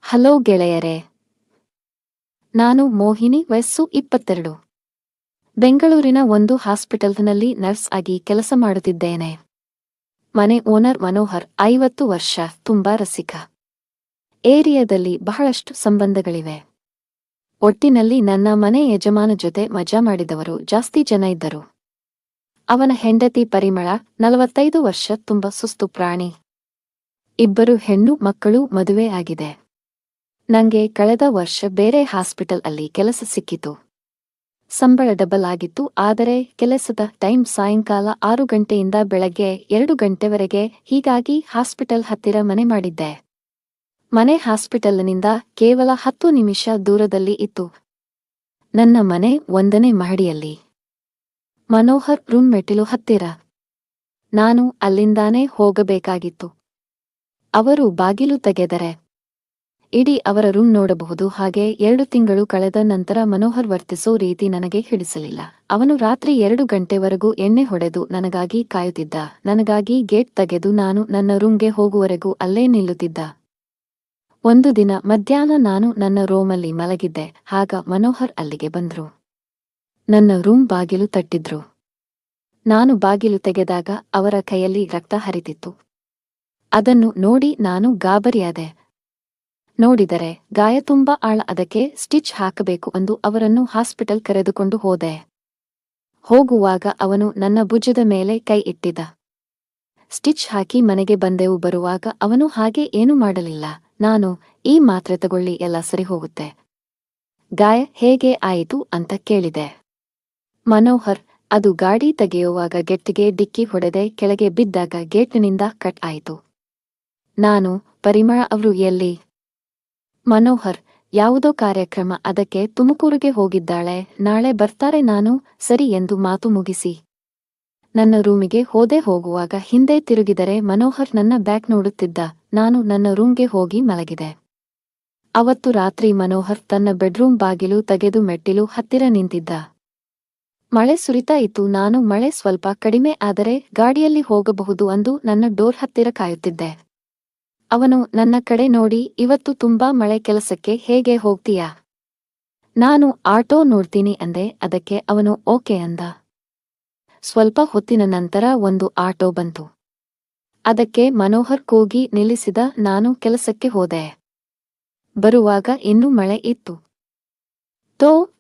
Hello ಗೆಳೆಯರೇ. ನಾನು ಮೋಹಿನಿ, ವಯಸ್ಸು 22. ಬೆಂಗಳೂರಿನ ಒಂದು ಹಾಸ್ಪಿಟಲ್ನಲ್ಲಿ ನರ್ಸ್ ಆಗಿ ಕೆಲಸ ಮಾಡುತ್ತಿದ್ದೇನೆ. ಮನೆ ಓನರ್ ಮನೋಹರ್, 50 ವರ್ಷ, ತುಂಬಾ ರಸಿಕ. ಏರಿಯಾದಲ್ಲಿ ಬಹಳಷ್ಟು ಸಂಬಂಧಗಳಿವೆ. ಒಟ್ಟಿನಲ್ಲಿ ನನ್ನ ಮನೆ ಯಜಮಾನ ಜೊತೆ ಮಜಾ ಮಾಡಿದವರು ಜಾಸ್ತಿ ಜನ ಇದ್ದರು. ಅವನ ಹೆಂಡತಿ ಪರಿಮಳ, 45 ವರ್ಷ, ತುಂಬಾ ಸುಸ್ತು ಪ್ರಾಣಿ. 2 ಹೆಣ್ಣು ಮಕ್ಕಳು, ಮದುವೆ ಆಗಿದೆ. ನಂಗೆ ಕಳೆದ ವರ್ಷ ಬೇರೆ ಹಾಸ್ಪಿಟಲ್ ಅಲ್ಲಿ ಕೆಲಸ ಸಿಕ್ಕಿತು. ಸಂಬಳ ಡಬಲ್ ಆಗಿತ್ತು. ಆದರೆ ಕೆಲಸದ ಟೈಮ್ ಸಾಯಂಕಾಲ 6 ಗಂಟೆಯಿಂದ ಬೆಳಗ್ಗೆ 2 ಗಂಟೆವರೆಗೆ. ಹೀಗಾಗಿ ಹಾಸ್ಪಿಟಲ್ ಹತ್ತಿರ ಮನೆ ಮಾಡಿದ್ದೆ. ಮನೆ ಹಾಸ್ಪಿಟಲ್ನಿಂದ ಕೇವಲ 10 ನಿಮಿಷ ದೂರದಲ್ಲಿ ಇತ್ತು. ನನ್ನ ಮನೆ 1ನೇ ಮಹಡಿಯಲ್ಲಿ. ಮನೋಹರ್ ರೂಮ್ ಮೆಟ್ಟಿಲು ಹತ್ತಿರ. ನಾನು ಅಲ್ಲಿಂದಾನೇ ಹೋಗಬೇಕಾಗಿತ್ತು. ಅವರು ಬಾಗಿಲು ತೆಗೆದರೆ ಇಡೀ ಅವರ ರೂಮ್ ನೋಡಬಹುದು. ಹಾಗೆ 2 ತಿಂಗಳು ಕಳೆದ ನಂತರ ಮನೋಹರ್ ವರ್ತಿಸೋ ರೀತಿ ನನಗೆ ಹಿಡಿಸಲಿಲ್ಲ. ಅವನು ರಾತ್ರಿ 2 ಗಂಟೆವರೆಗೂ ಎಣ್ಣೆ ಹೊಡೆದು ನನಗಾಗಿ ಕಾಯುತ್ತಿದ್ದ. ನನಗಾಗಿ ಗೇಟ್ ತೆಗೆದು ನಾನು ನನ್ನ ರೂಮ್ಗೆ ಹೋಗುವವರೆಗೂ ಅಲ್ಲೇ ನಿಲ್ಲುತ್ತಿದ್ದ. ಒಂದು ದಿನ ಮಧ್ಯಾಹ್ನ ನಾನು ನನ್ನ ರೂಮಲ್ಲಿ ಮಲಗಿದ್ದೆ. ಆಗ ಮನೋಹರ್ ಅಲ್ಲಿಗೆ ಬಂದ್ರು. ನನ್ನ ರೂಮ್ ಬಾಗಿಲು ತಟ್ಟಿದ್ರು. ನಾನು ಬಾಗಿಲು ತೆಗೆದಾಗ ಅವರ ಕೈಯಲ್ಲಿ ರಕ್ತ ಹರಿತಿತ್ತು. ಅದನ್ನು ನೋಡಿ ನಾನು ಗಾಬರಿಯಾದೆ. ನೋಡಿದರೆ ಗಾಯ ತುಂಬಾ ಆಳ. ಅದಕ್ಕೆ ಸ್ಟಿಚ್ ಹಾಕಬೇಕು ಎಂದು ಅವರನ್ನು ಹಾಸ್ಪಿಟಲ್ ಕರೆದುಕೊಂಡು ಹೋದೆ. ಹೋಗುವಾಗ ಅವನು ನನ್ನ ಭುಜದ ಮೇಲೆ ಕೈ ಇಟ್ಟಿದ್ದ. ಸ್ಟಿಚ್ ಹಾಕಿ ಮನೆಗೆ ಬಂದೆವು. ಬರುವಾಗ ಅವನು ಹಾಗೆ ಏನೂ ಮಾಡಲಿಲ್ಲ. ನಾನು, ಈ ಮಾತ್ರೆ ತಗೊಳ್ಳಿ, ಎಲ್ಲ ಸರಿ ಹೋಗುತ್ತೆ. ಗಾಯ ಹೇಗೆ ಆಯಿತು ಅಂತ ಕೇಳಿದೆ. ಮನೋಹರ್, ಅದು ಗಾಡಿ ತೆಗೆಯುವಾಗ ಗೆಟ್ಟಿಗೆ ಡಿಕ್ಕಿ ಹೊಡೆದೆ. ಕೆಳಗೆ ಬಿದ್ದಾಗ ಗೇಟ್ನಿಂದ ಕಟ್ ಆಯಿತು. ನಾನು, ಪರಿಮಳ ಅವರು ಎಲ್ಲಿ? ಮನೋಹರ್, ಯಾವುದೋ ಕಾರ್ಯಕ್ರಮ, ಅದಕ್ಕೆ ತುಮಕೂರಿಗೆ ಹೋಗಿದ್ದಾಳೆ, ನಾಳೆ ಬರ್ತಾರೆ. ನಾನು ಸರಿ ಎಂದು ಮಾತು ಮುಗಿಸಿ ನನ್ನ ರೂಮಿಗೆ ಹೋದೆ. ಹೋಗುವಾಗ ಹಿಂದೆ ತಿರುಗಿದರೆ ಮನೋಹರ್ ನನ್ನ ಬ್ಯಾಗ್ ನೋಡುತ್ತಿದ್ದ. ನಾನು ನನ್ನ ರೂಮ್ಗೆ ಹೋಗಿ ಮಲಗಿದೆ. ಅವತ್ತು ರಾತ್ರಿ ಮನೋಹರ್ ತನ್ನ ಬೆಡ್ರೂಮ್ ಬಾಗಿಲು ತೆಗೆದು ಮೆಟ್ಟಿಲು ಹತ್ತಿರ ನಿಂತಿದ್ದ. ಮಳೆ ಸುರಿತಾ ಇತ್ತು. ನಾನು ಮಳೆ ಸ್ವಲ್ಪ ಕಡಿಮೆ ಆದರೆ ಗಾಡಿಯಲ್ಲಿ ಹೋಗಬಹುದು ಎಂದು ನನ್ನ ಡೋರ್ ಹತ್ತಿರ ಕಾಯುತ್ತಿದ್ದೆ. ಅವನು ನನ್ನ ಕಡೆ ನೋಡಿ, ಇವತ್ತು ತುಂಬಾ ಮಳೆ, ಕೆಲಸಕ್ಕೆ ಹೇಗೆ ಹೋಗ್ತೀಯಾ? ನಾನು ಆಟೋ ನೋಡ್ತೀನಿ ಅಂದೆ. ಅದಕ್ಕೆ ಅವನು ಓಕೆ ಅಂದ. ಸ್ವಲ್ಪ ಹೊತ್ತಿನ ನಂತರ ಒಂದು ಆಟೋ ಬಂತು. ಅದಕ್ಕೆ ಮನೋಹರ್ ಕೂಗಿ ನಿಲ್ಲಿಸಿದ. ನಾನು ಕೆಲಸಕ್ಕೆ ಹೋದೆ. ಬರುವಾಗ ಇನ್ನೂ ಮಳೆ ಇತ್ತು.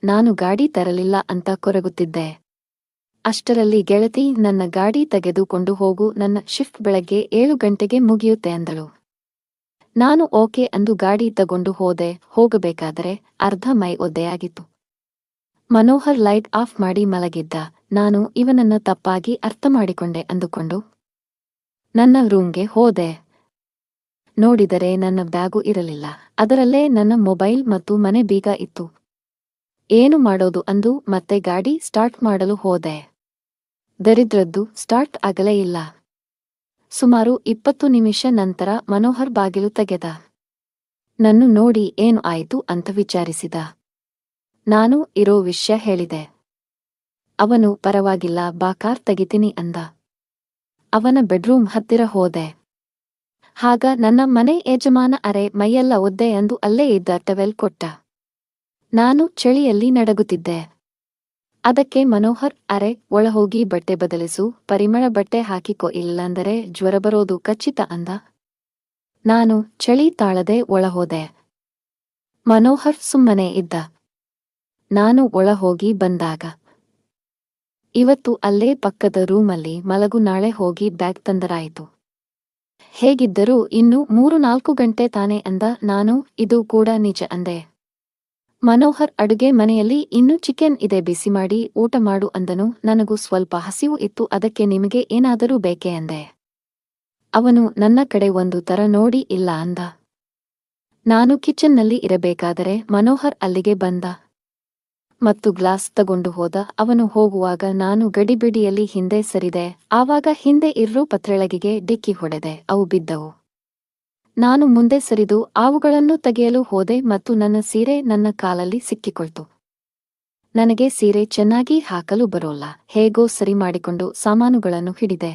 ನಾನು ಗಾಡಿ ತರಲಿಲ್ಲ ಅಂತ ಕೊರಗುತ್ತಿದ್ದೆ. ಅಷ್ಟರಲ್ಲಿ ಗೆಳತಿ, ನನ್ನ ಗಾಡಿ ತೆಗೆದುಕೊಂಡು ಹೋಗು, ನನ್ನ ಶಿಫ್ಟ್ ಬೆಳಗ್ಗೆ 7 ಗಂಟೆಗೆ ಮುಗಿಯುತ್ತೆ ಅಂದಳು. ನಾನು ಓಕೆ ಅಂದು ಗಾಡಿ ತಗೊಂಡು ಹೋದೆ. ಹೋಗಬೇಕಾದರೆ ಅರ್ಧ ಮೈ ಒದ್ದೆಯಾಗಿತ್ತು. ಮನೋಹರ್ ಲೈಟ್ ಆಫ್ ಮಾಡಿ ಮಲಗಿದ್ದ. ನಾನು ಇವನನ್ನ ತಪ್ಪಾಗಿ ಅರ್ಥ ಮಾಡಿಕೊಂಡೆ ಅಂದುಕೊಂಡು ನನ್ನ ರೂಮ್ಗೆ ಹೋದೆ. ನೋಡಿದರೆ ನನ್ನ ಬ್ಯಾಗು ಇರಲಿಲ್ಲ. ಅದರಲ್ಲೇ ನನ್ನ ಮೊಬೈಲ್ ಮತ್ತು ಮನೆ ಬೀಗ ಇತ್ತು. ಏನು ಮಾಡೋದು ಅಂದು ಮತ್ತೆ ಗಾಡಿ ಸ್ಟಾರ್ಟ್ ಮಾಡಲು ಹೋದೆ. ದರಿದ್ರದ್ದು ಸ್ಟಾರ್ಟ್ ಆಗಲೇ ಇಲ್ಲ. ಸುಮಾರು 20 ನಿಮಿಷ ನಂತರ ಮನೋಹರ್ ಬಾಗಿಲು ತೆಗೆದ. ನನ್ನು ನೋಡಿ ಏನು ಆಯಿತು ಅಂತ ವಿಚಾರಿಸಿದ. ನಾನು ಇರೋ ವಿಷಯ ಹೇಳಿದೆ. ಅವನು, ಪರವಾಗಿಲ್ಲ ಬಾ, ಕಾರ್ ತೆಗಿತೀನಿ ಅಂದ. ಅವನ ಬೆಡ್ರೂಮ್ ಹತ್ತಿರ ಹೋದೆ. ಆಗ ನನ್ನ ಮನೆ ಯಜಮಾನ, ಅರೆ ಮೈಯೆಲ್ಲ ಒದ್ದೆ ಎಂದು ಅಲ್ಲೇ ಇದ್ದ ಟವೆಲ್ ಕೊಟ್ಟ. ನಾನು ಚಳಿಯಲ್ಲಿ ನಡಗುತ್ತಿದ್ದೆ. ಅದಕ್ಕೆ ಮನೋಹರ್, ಅರೆ ಒಳಹೋಗಿ ಬಟ್ಟೆ ಬದಲಿಸು, ಪರಿಮಳ ಬಟ್ಟೆ ಹಾಕಿಕೋ, ಇಲ್ಲಂದರೆ ಜ್ವರ ಬರೋದು ಖಚಿತ ಅಂದ. ನಾನು ಚಳಿ ತಾಳದೆ ಒಳಹೋದೆ. ಮನೋಹರ್ ಸುಮ್ಮನೆ ಇದ್ದ. ನಾನು ಒಳಹೋಗಿ ಬಂದಾಗ, ಇವತ್ತು ಅಲ್ಲೇ ಪಕ್ಕದ ರೂಮಲ್ಲಿ ಮಲಗು, ನಾಳೆ ಹೋಗಿ ಬ್ಯಾಗ್ ತಂದರಾಯಿತು. ಹೇಗಿದ್ದರೂ ಇನ್ನು 3-4 ಗಂಟೆ ತಾನೆ ಅಂದ. ನಾನು, ಇದು ಕೂಡ ನಿಜ ಅಂದೆ. ಮನೋಹರ್, ಅಡುಗೆ ಮನೆಯಲ್ಲಿ ಇನ್ನೂ ಚಿಕನ್ ಇದೆ, ಬಿಸಿ ಮಾಡಿ ಊಟ ಮಾಡು ಅಂದನು. ನನಗೂ ಸ್ವಲ್ಪ ಹಸಿವು ಇತ್ತು. ಅದಕ್ಕೆ ನಿಮಗೆ ಏನಾದರೂ ಬೇಕೇ ಅಂದೆ. ಅವನು ನನ್ನ ಕಡೆ ಒಂದು ತರ ನೋಡಿ ಇಲ್ಲ ಅಂದ. ನಾನು ಕಿಚನ್ನಲ್ಲಿ ಇರಬೇಕಾದರೆ ಮನೋಹರ್ ಅಲ್ಲಿಗೆ ಬಂದ ಮತ್ತು ಗ್ಲಾಸ್ ತಗೊಂಡು ಹೋದ. ಅವನು ಹೋಗುವಾಗ ನಾನು ಗಡಿಬಿಡಿಯಲ್ಲಿ ಹಿಂದೆ ಸರಿದೆ. ಆವಾಗ ಹಿಂದೆ ಇರೋ ಪತ್ರೆಳಗಿಗೆ ಡಿಕ್ಕಿ ಹೊಡೆದೆ. ಅವು ಬಿದ್ದವು. ನಾನು ಮುಂದೆ ಸರಿದು ಅವುಗಳನ್ನು ತೆಗೆಯಲು ಹೋದೆ ಮತ್ತು ನನ್ನ ಸೀರೆ ನನ್ನ ಕಾಲಲ್ಲಿ ಸಿಕ್ಕಿಕೊಳ್ತು. ನನಗೆ ಸೀರೆ ಚೆನ್ನಾಗಿ ಹಾಕಲು ಬರೋಲ್ಲ. ಹೇಗೋ ಸರಿ ಮಾಡಿಕೊಂಡು ಸಾಮಾನುಗಳನ್ನು ಹಿಡಿದೆ.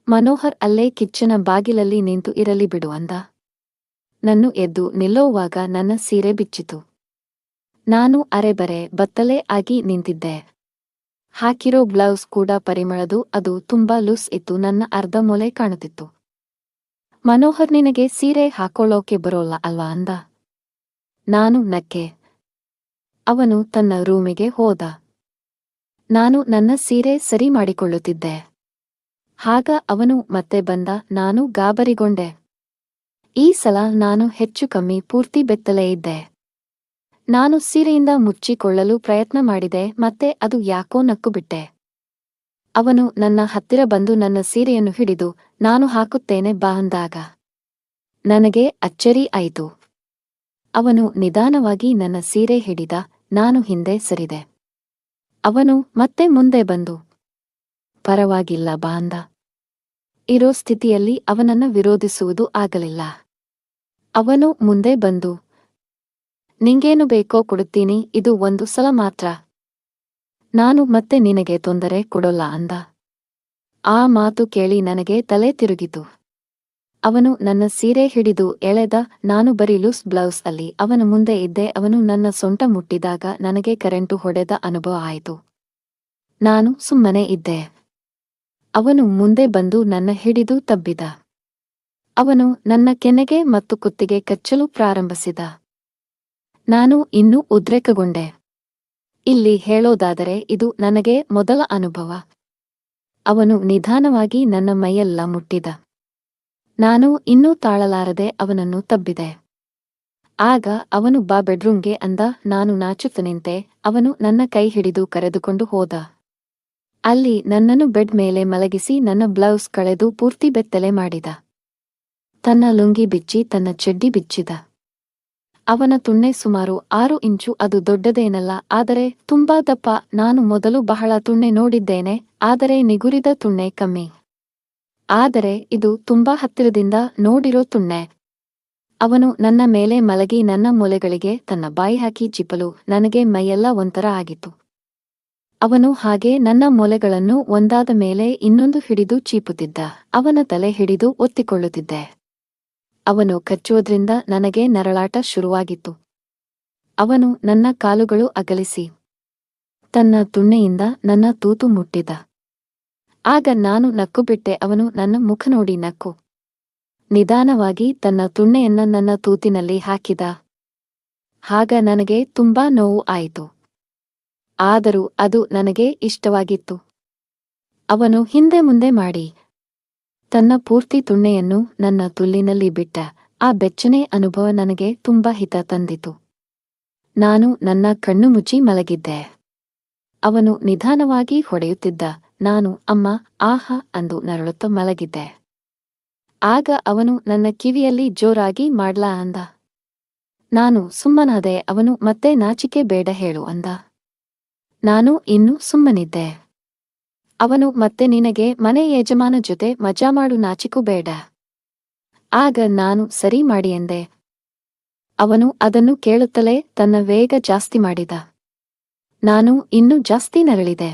ಮನೋಹರ್ ಅಲ್ಲೇ ಕಿಚ್ಚನ ಬಾಗಿಲಲ್ಲಿ ನಿಂತು, ಇರಲಿ ಬಿಡು ಅಂದ. ನನ್ನು ಎದ್ದು ನಿಲ್ಲೋವಾಗ ನನ್ನ ಸೀರೆ ಬಿಚ್ಚಿತು. ನಾನು ಅರೆಬರೆ ಬತ್ತಲೆ ಆಗಿ ನಿಂತಿದ್ದೆ. ಹಾಕಿರೋ ಬ್ಲೌಸ್ ಕೂಡ ಪರಿಮಳದು, ಅದು ತುಂಬಾ ಲೂಸ್ ಇತ್ತು. ನನ್ನ ಅರ್ಧ ಮೊಲೆ ಕಾಣುತ್ತಿತ್ತು. ಮನೋಹರ್, ನಿನಗೆ ಸೀರೆ ಹಾಕೊಳ್ಳೋಕೆ ಬರೋಲ್ಲ ಅಲ್ವಾ ಅಂದ. ನಾನು ನಕ್ಕೆ. ಅವನು ತನ್ನ ರೂಮಿಗೆ ಹೋದ. ನಾನು ನನ್ನ ಸೀರೆ ಸರಿ ಮಾಡಿಕೊಳ್ಳುತ್ತಿದ್ದೆ. ಆಗ ಅವನು ಮತ್ತೆ ಬಂದ. ನಾನು ಗಾಬರಿಗೊಂಡೆ. ಈ ಸಲ ನಾನು ಹೆಚ್ಚು ಕಮ್ಮಿ ಪೂರ್ತಿ ಬೆತ್ತಲೇ ಇದ್ದೆ. ನಾನು ಸೀರೆಯಿಂದ ಮುಚ್ಚಿಕೊಳ್ಳಲು ಪ್ರಯತ್ನ ಮಾಡಿದೆ, ಮತ್ತೆ ಅದು ಯಾಕೋ ನಕ್ಕುಬಿಟ್ಟೆ. ಅವನು ನನ್ನ ಹತ್ತಿರ ಬಂದು ನನ್ನ ಸೀರೆಯನ್ನು ಹಿಡಿದು, ನಾನು ಹಾಕುತ್ತೇನೆ ಬಾ ಅಂದಾಗ ನನಗೆ ಅಚ್ಚರಿ ಆಯಿತು. ಅವನು ನಿಧಾನವಾಗಿ ನನ್ನ ಸೀರೆ ಹಿಡಿದ. ನಾನು ಹಿಂದೆ ಸರಿದೆ. ಅವನು ಮತ್ತೆ ಮುಂದೆ ಬಂದು, ಪರವಾಗಿಲ್ಲ ಬಾ ಅಂದ. ಇರೋ ಸ್ಥಿತಿಯಲ್ಲಿ ಅವನನ್ನ ವಿರೋಧಿಸುವುದು ಆಗಲಿಲ್ಲ. ಅವನು ಮುಂದೆ ಬಂದು, ನಿಂಗೇನು ಬೇಕೋ ಕೊಡುತ್ತೀನಿ, ಇದು ಒಂದು ಸಲ ಮಾತ್ರ. ನಾನು ಮತ್ತೆ ನಿನಗೆ ತೊಂದರೆ ಕೊಡೋಲ್ಲ ಅಂದ. ಆ ಮಾತು ಕೇಳಿ ನನಗೆ ತಲೆ ತಿರುಗಿತು. ಅವನು ನನ್ನ ಸೀರೆ ಹಿಡಿದು ಎಳೆದ. ನಾನು ಬರೀ ಲೂಸ್ ಬ್ಲೌಸ್ ಅಲ್ಲಿ ಅವನ ಮುಂದೆ ಇದ್ದೆ. ಅವನು ನನ್ನ ಸೊಂಟ ಮುಟ್ಟಿದಾಗ ನನಗೆ ಕರೆಂಟು ಹೊಡೆದ ಅನುಭವ ಆಯಿತು. ನಾನು ಸುಮ್ಮನೆ ಇದ್ದೆ. ಅವನು ಮುಂದೆ ಬಂದು ನನ್ನ ಹಿಡಿದು ತಬ್ಬಿದ. ಅವನು ನನ್ನ ಕೆನ್ನೆಗೆ ಮತ್ತು ಕುತ್ತಿಗೆ ಕಚ್ಚಲು ಪ್ರಾರಂಭಿಸಿದ. ನಾನು ಇನ್ನೂ ಉದ್ರೇಕಗೊಂಡೆ. ಇಲ್ಲಿ ಹೇಳೋದಾದರೆ ಇದು ನನಗೆ ಮೊದಲ ಅನುಭವ. ಅವನು ನಿಧಾನವಾಗಿ ನನ್ನ ಮೈಯೆಲ್ಲ ಮುಟ್ಟಿದ. ನಾನು ಇನ್ನೂ ತಾಳಲಾರದೆ ಅವನನ್ನು ತಬ್ಬಿದೆ. ಆಗ ಅವನು ಬಾ ಬೆಡ್ರೂಮ್ಗೆ ಅಂದ. ನಾನು ನಾಚುತ್ತ ನಿಂತೆ. ಅವನು ನನ್ನ ಕೈ ಹಿಡಿದು ಕರೆದುಕೊಂಡು ಹೋದ. ಅಲ್ಲಿ ನನ್ನನ್ನು ಬೆಡ್ ಮೇಲೆ ಮಲಗಿಸಿ ನನ್ನ ಬ್ಲೌಸ್ ಕಳೆದು ಪೂರ್ತಿ ಬೆತ್ತಲೆ ಮಾಡಿದ. ತನ್ನ ಲುಂಗಿ ಬಿಚ್ಚಿ ತನ್ನ ಚಡ್ಡಿ ಬಿಚ್ಚಿದ. ಅವನ ತುಣ್ಣೆ ಸುಮಾರು 6 ಇಂಚು. ಅದು ದೊಡ್ಡದೇನಲ್ಲ, ಆದರೆ ತುಂಬಾ ದಪ್ಪ. ನಾನು ಮೊದಲು ಬಹಳ ತುಣ್ಣೆ ನೋಡಿದ್ದೇನೆ, ಆದರೆ ನಿಗುರಿದ ತುಣ್ಣೆ ಕಮ್ಮಿ. ಆದರೆ ಇದು ತುಂಬಾ ಹತ್ತಿರದಿಂದ ನೋಡಿರೋ ತುಣ್ಣೆ. ಅವನು ನನ್ನ ಮೇಲೆ ಮಲಗಿ ನನ್ನ ಮೊಲೆಗಳಿಗೆ ತನ್ನ ಬಾಯಿ ಹಾಕಿ ಚಿಪ್ಪಲು ನನಗೆ ಮೈಯೆಲ್ಲ ಒಂಥರ ಆಗಿತ್ತು. ಅವನು ಹಾಗೆ ನನ್ನ ಮೊಲೆಗಳನ್ನು ಒಂದಾದ ಮೇಲೆ ಇನ್ನೊಂದು ಹಿಡಿದು ಚೀಪುತ್ತಿದ್ದ. ಅವನ ತಲೆ ಹಿಡಿದು ಒತ್ತಿಕೊಳ್ಳುತ್ತಿದ್ದೆ. ಅವನು ಕಚ್ಚುವುದ್ರಿಂದ ನನಗೆ ನರಳಾಟ ಶುರುವಾಗಿತ್ತು. ಅವನು ನನ್ನ ಕಾಲುಗಳು ಅಗಲಿಸಿ ತನ್ನ ತುಣ್ಣೆಯಿಂದ ನನ್ನ ತೂತು ಮುಟ್ಟಿದ. ಆಗ ನಾನು ನಕ್ಕುಬಿಟ್ಟೆ. ಅವನು ನನ್ನ ಮುಖ ನೋಡಿ ನಕ್ಕು. ನಿಧಾನವಾಗಿ ತನ್ನ ತುಣ್ಣೆಯನ್ನ ನನ್ನ ತೂತಿನಲ್ಲಿ ಹಾಕಿದ. ಆಗ ನನಗೆ ತುಂಬಾ ನೋವು ಆಯಿತು. ಆದರೂ ಅದು ನನಗೆ ಇಷ್ಟವಾಗಿತ್ತು. ಅವನು ಹಿಂದೆ ಮುಂದೆ ಮಾಡಿ ತನ್ನ ಪೂರ್ತಿ ತುಣ್ಣೆಯನ್ನು ನನ್ನ ತುಲ್ಲಿನಲ್ಲಿ ಬಿಟ್ಟ. ಆ ಬೆಚ್ಚನೆ ಅನುಭವ ನನಗೆ ತುಂಬಾ ಹಿತ ತಂದಿತು. ನಾನು ನನ್ನ ಕಣ್ಣು ಮುಚ್ಚಿ ಮಲಗಿದ್ದೆ. ಅವನು ನಿಧಾನವಾಗಿ ಹೊಡೆಯುತ್ತಿದ್ದ. ನಾನು ಅಮ್ಮ, ಆಹಾ ಅಂದು ನರಳುತ್ತ ಮಲಗಿದ್ದೆ. ಆಗ ಅವನು ನನ್ನ ಕಿವಿಯಲ್ಲಿ ಜೋರಾಗಿ ಮಾಡ್ಲಾ ಅಂದ. ನಾನು ಸುಮ್ಮನಾದೆ. ಅವನು ಮತ್ತೆ ನಾಚಿಕೆ ಬೇಡ ಹೇಳು ಅಂದ. ನಾನು ಇನ್ನೂ ಸುಮ್ಮನಿದ್ದೆ. ಅವನು ಮತ್ತೆ ನಿನಗೆ ಮನೆ ಯಜಮಾನ ಜೊತೆ ಮಜಾ ಮಾಡು, ನಾಚಿಕು ಬೇಡ. ಆಗ ನಾನು ಸರಿ ಮಾಡಿ ಎಂದೆ. ಅವನು ಅದನ್ನು ಕೇಳುತ್ತಲೇ ತನ್ನ ವೇಗ ಜಾಸ್ತಿ ಮಾಡಿದ. ನಾನು ಇನ್ನೂ ಜಾಸ್ತಿ ನರಳಿದೆ.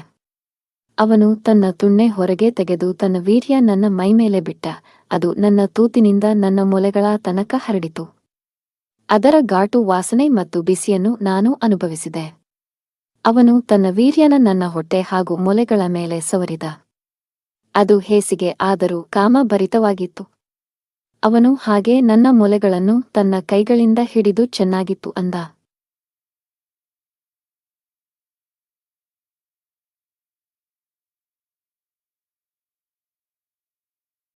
ಅವನು ತನ್ನ ತುಣ್ಣೆ ಹೊರಗೆ ತೆಗೆದು ತನ್ನ ವೀರ್ಯ ನನ್ನ ಮೈಮೇಲೆ ಬಿಟ್ಟ. ಅದು ನನ್ನ ತೂತಿನಿಂದ ನನ್ನ ಮೊಲೆಗಳ ತನಕ ಹರಡಿತು. ಅದರ ಘಾಟು ವಾಸನೆ ಮತ್ತು ಬಿಸಿಯನ್ನು ನಾನು ಅನುಭವಿಸಿದೆ. ಅವನು ತನ್ನ ವೀರ್ಯನ ನನ್ನ ಹೊಟ್ಟೆ ಹಾಗೂ ಮೊಲೆಗಳ ಮೇಲೆ ಸವರಿದ. ಅದು ಹೇಸಿಗೆ ಆದರೂ ಕಾಮಭರಿತವಾಗಿತ್ತು. ಅವನು ಹಾಗೆ ನನ್ನ ಮೊಲೆಗಳನ್ನು ತನ್ನ ಕೈಗಳಿಂದ ಹಿಡಿದು ಚೆನ್ನಾಗಿತ್ತು ಅಂದ.